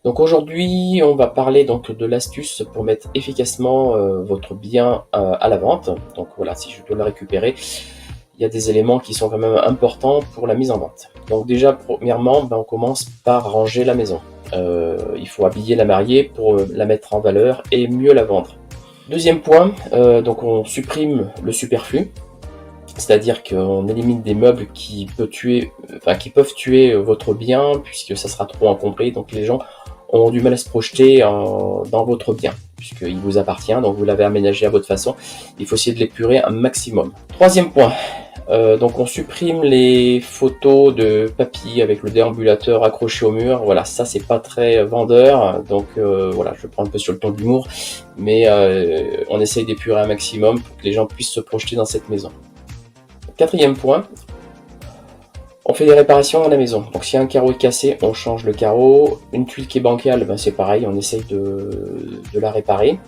Donc aujourd'hui, on va parler donc de l'astuce pour mettre efficacement votre bien à la vente. Donc voilà, si je dois le récupérer, il y a des éléments qui sont quand même importants pour la mise en vente. Donc déjà, premièrement, on commence par ranger la maison. Il faut habiller la mariée pour la mettre en valeur et mieux la vendre. Deuxième point, donc on supprime le superflu. C'est-à-dire qu'on élimine des meubles qui peuvent tuer votre bien puisque ça sera trop incomplet. Donc les gens ont du mal à se projeter dans votre bien puisqu'il vous appartient, donc vous l'avez aménagé à votre façon. Il faut essayer de l'épurer un maximum. Troisième point, donc on supprime les photos de papy avec le déambulateur accroché au mur. Voilà, ça c'est pas très vendeur, donc voilà, je prends un peu sur le ton de l'humour, mais on essaye d'épurer un maximum pour que les gens puissent se projeter dans cette maison. Quatrième point, on fait des réparations à la maison. Donc si un carreau est cassé, on change le carreau. Une tuile qui est bancale, c'est pareil, on essaye de la réparer.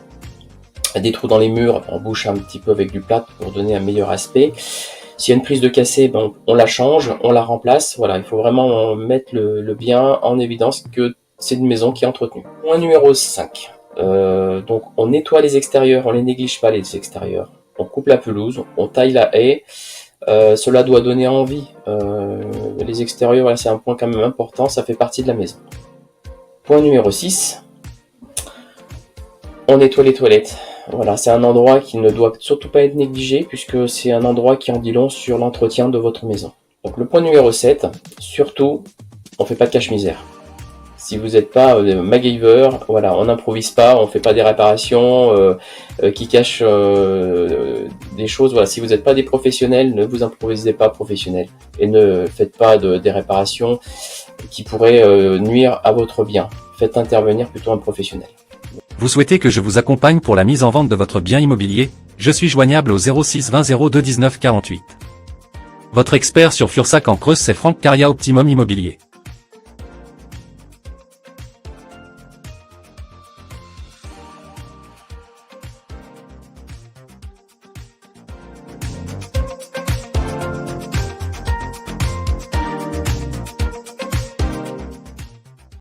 Des trous dans les murs, on bouche un petit peu avec du plâtre pour donner un meilleur aspect. S'il y a une prise de cassé, on la change, on la remplace. Voilà, il faut vraiment mettre le bien en évidence que c'est une maison qui est entretenue. Point numéro 5. Donc on nettoie les extérieurs, on les néglige pas les extérieurs. On coupe la pelouse, on taille la haie. Cela doit donner envie. Les extérieurs, voilà, c'est un point quand même important, ça fait partie de la maison. Point numéro 6, on nettoie les toilettes. Voilà, c'est un endroit qui ne doit surtout pas être négligé puisque c'est un endroit qui en dit long sur l'entretien de votre maison. Donc le point numéro 7, surtout, on fait pas de cache-misère. Si vous n'êtes pas MacGyver, voilà, on n'improvise pas, on fait pas des réparations qui cachent des choses. Voilà, si vous n'êtes pas des professionnels, ne vous improvisez pas professionnels et ne faites pas des réparations qui pourraient nuire à votre bien. Faites intervenir plutôt un professionnel. Vous souhaitez que je vous accompagne pour la mise en vente de votre bien immobilier? Je suis joignable au 06 20 02 19 48. Votre expert sur Fursac en Creuse, c'est Franck Caria, Optimum Immobilier.